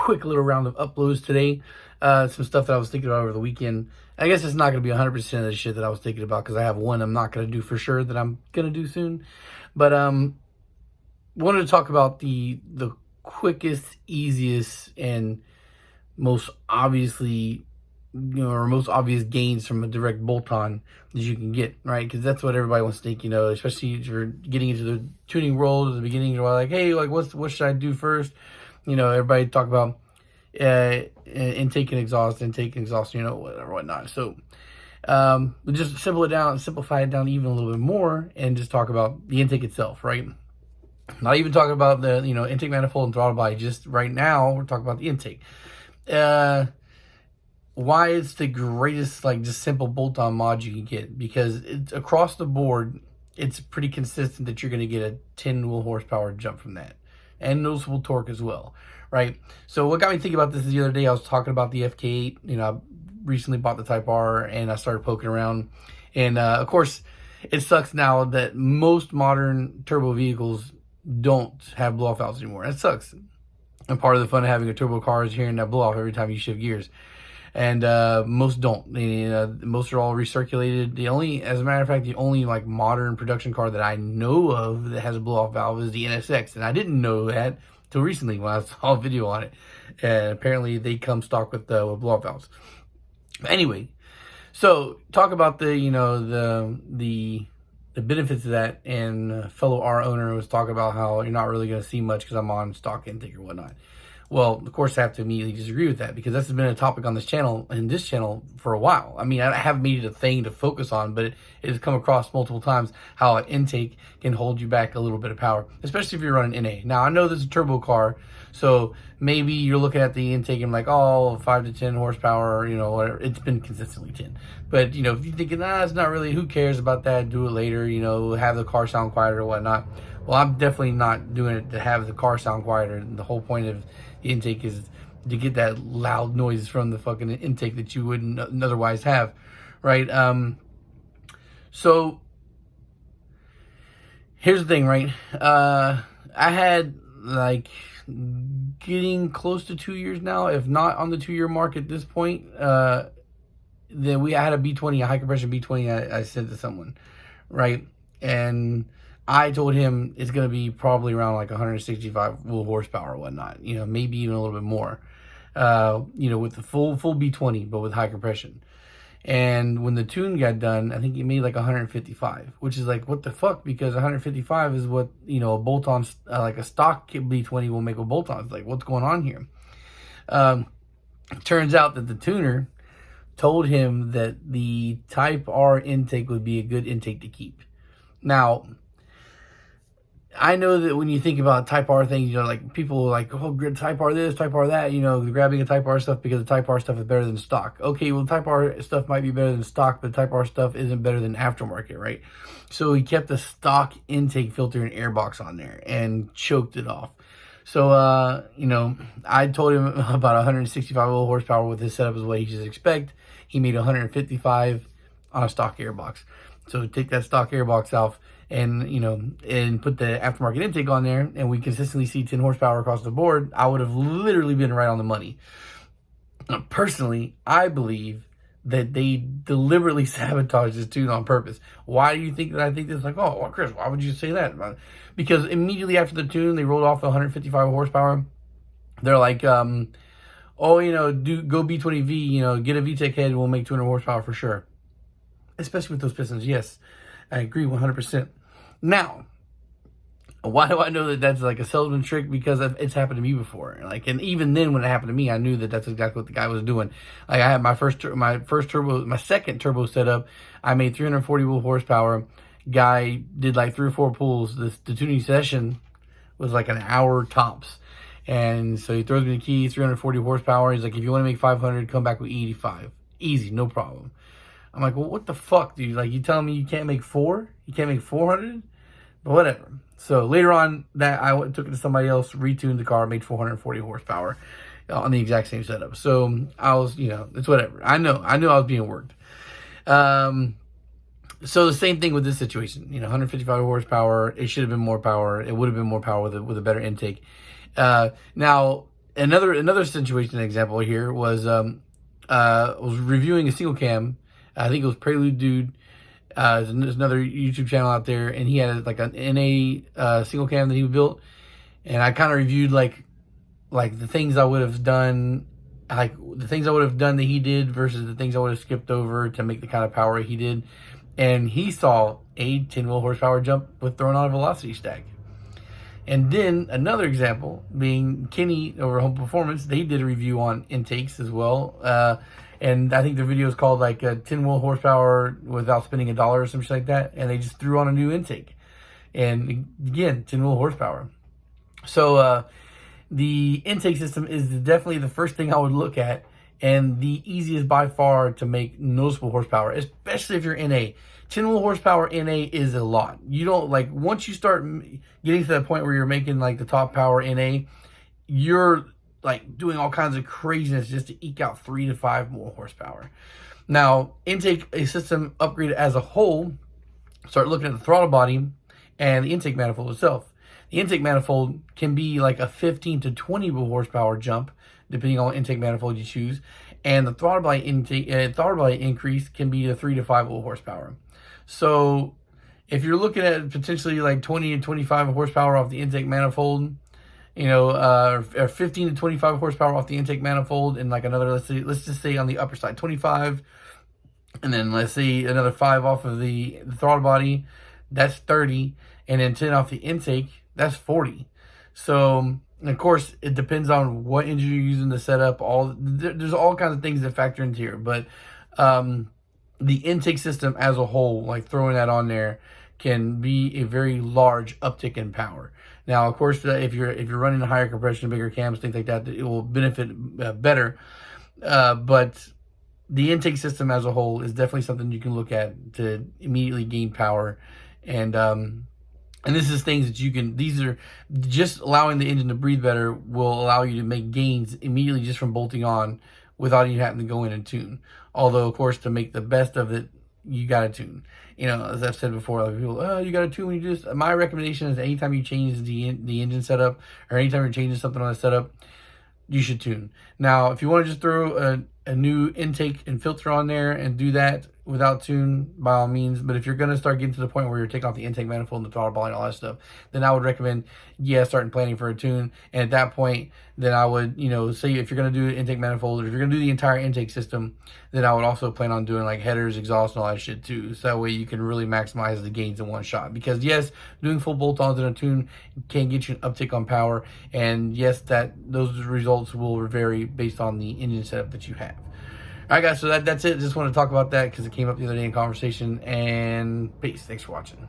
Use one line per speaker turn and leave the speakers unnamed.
quick little round of uploads today. Some stuff that I was thinking about over the weekend. I guess it's not going to be 100% of the shit that I was thinking about because I have one I'm not going to do for sure that I'm going to do soon. But wanted to talk about the quickest, easiest, and most obviously, or most obvious gains from a direct bolt-on that you can get, right? Because that's what everybody wants to think, especially if you're getting into the tuning world at the beginning. You're like, hey, like what should I do first? Everybody talk about intake and exhaust, whatnot. So we'll just simplify it down even a little bit more and just talk about the intake itself, right? Not even talking about the, intake manifold and throttle body. Just right now, we're talking about the intake. Why it's the greatest, just simple bolt-on mod you can get. Because it's across the board, it's pretty consistent that you're going to get a 10 wheel horsepower jump from that. And noticeable torque as well, right? So what got me thinking about this is the other day, I was talking about the FK8. I recently bought the Type R, and I started poking around. And, of course, it sucks now that most modern turbo vehicles don't have blow-off valves anymore. That sucks. And part of the fun of having a turbo car is hearing that blow-off every time you shift gears. And most don't. Most are all recirculated. As a matter of fact, the only modern production car that I know of that has a blow-off valve is the NSX. And I didn't know that till recently when I saw a video on it. And apparently they come stock with blow-off valves. But anyway, so talk about the benefits of that, and fellow R owner was talking about how you're not really going to see much because I'm on stock intake or whatnot. Well, of course, I have to immediately disagree with that because this has been a topic on this channel for a while. I mean, I haven't made it a thing to focus on, but it has come across multiple times how an intake can hold you back a little bit of power, especially if you're running NA. Now, I know this is a turbo car, so maybe you're looking at the intake and like, oh, 5 to 10 horsepower, whatever. It's been consistently 10. But, if you're thinking, it's not really, who cares about that, do it later, have the car sound quieter or whatnot. Well, I'm definitely not doing it to have the car sound quieter. The whole point of the intake is to get that loud noise from the fucking intake that you wouldn't otherwise have, right? So here's the thing, right? I had getting close to 2 years now, if not on the 2-year mark at this point. Then I had a B20, a high compression B20 I sent to someone, right? And I told him it's going to be probably around 165 wheel horsepower or whatnot, maybe even a little bit more, with the full B20, but with high compression. And when the tune got done, I think he made 155, which is what the fuck? Because 155 is what, a bolt-on, a stock B20 will make with bolt-ons. What's going on here? Turns out that the tuner told him that the Type R intake would be a good intake to keep. Now, I know that when you think about Type R things, people are oh, Type R this, Type R that, grabbing a Type R stuff because the Type R stuff is better than stock. Okay, well, Type R stuff might be better than stock, but Type R stuff isn't better than aftermarket, right? So he kept the stock intake filter and airbox on there and choked it off. So, I told him about 165 wheel horsepower with his setup is what he should expect. He made 155 on a stock airbox. So take that stock airbox off and, and put the aftermarket intake on there, and we consistently see 10 horsepower across the board, I would have literally been right on the money. Personally, I believe that they deliberately sabotaged this tune on purpose. Why do you think that I think this? Well, Chris, why would you say that? Because immediately after the tune, they rolled off the 155 horsepower. They're like, go B20V, get a VTEC head, and we'll make 200 horsepower for sure. Especially with those pistons, yes. I agree 100%. Now, why do I know that that's a salesman trick? Because it's happened to me before. And even then when it happened to me, I knew that that's exactly what the guy was doing. I had my second turbo setup. I made 340 wheel horsepower. Guy did 3 or 4 pulls. The tuning session was an hour tops. And so he throws me the key, 340 horsepower. He's like, if you want to make 500, come back with 85. Easy, no problem. I'm like, well, what the fuck, dude? You telling me you can't make 4? You can't make 400? But whatever. So later on, that I took it to somebody else, retuned the car, made 440 horsepower on the exact same setup. So I was, it's whatever. I know I was being worked. So the same thing with this situation. 155 horsepower. It should have been more power. It would have been more power with a better intake. Now, another situation example here was reviewing a single cam. I think it was Prelude Dude. There's another YouTube channel out there, and he had like an NA single cam that he built, and I kind of reviewed like the things I would have done, like the things I would have done that he did versus the things I would have skipped over to make the kind of power he did. And he saw a 10 wheel horsepower jump with throwing on a velocity stack. And then another example being Kenny over Home Performance. They did a review on intakes as well. And I think the video is called like 10 wheel horsepower without spending $1 or something like that. And they just threw on a new intake. And again, 10 wheel horsepower. So the intake system is definitely the first thing I would look at, and the easiest by far to make noticeable horsepower, especially if you're NA. 10 wheel horsepower NA is a lot. You don't like, once you start getting to that point where you're making like the top power NA, you're like doing all kinds of craziness just to eke out 3 to 5 more horsepower. Now, intake a system upgraded as a whole, start looking at the throttle body and the intake manifold itself. The intake manifold can be like a 15 to 20 horsepower jump, depending on what intake manifold you choose. And the throttle body increase can be a 3 to 5 horsepower. So if you're looking at potentially like 20 and 25 horsepower off the intake manifold, or 15 to 25 horsepower off the intake manifold, and like another, let's just say on the upper side, 25, and then let's say another 5 off of the throttle body, that's 30, and then 10 off the intake, that's 40. So, of course, it depends on what engine you're using to set up. There's all kinds of things that factor into here, but the intake system as a whole, like throwing that on there, can be a very large uptick in power. Now, of course, if you're running a higher compression, bigger cams, things like that, it will benefit better. But the intake system as a whole is definitely something you can look at to immediately gain power. And this is things that you can, these are just allowing the engine to breathe better will allow you to make gains immediately just from bolting on without even having to go in and tune. Although, of course, to make the best of it, you got to tune. As I've said before, other people, oh, you got to tune when you do this. My recommendation is anytime you change the engine setup, or anytime you're changing something on the setup, you should tune. Now, if you want to just throw a new intake and filter on there and do that without tune, by all means. But if you're going to start getting to the point where you're taking off the intake manifold and the throttle body and all that stuff, then I would recommend, starting planning for a tune. And at that point, then I would, say if you're going to do an intake manifold, or if you're going to do the entire intake system, then I would also plan on doing like headers, exhaust, and all that shit too. So that way you can really maximize the gains in one shot. Because yes, doing full bolt-ons in a tune can get you an uptick on power. And yes, those results will vary based on the engine setup that you have. All right, guys, so that's it. Just want to talk about that because it came up the other day in conversation. And peace. Thanks for watching.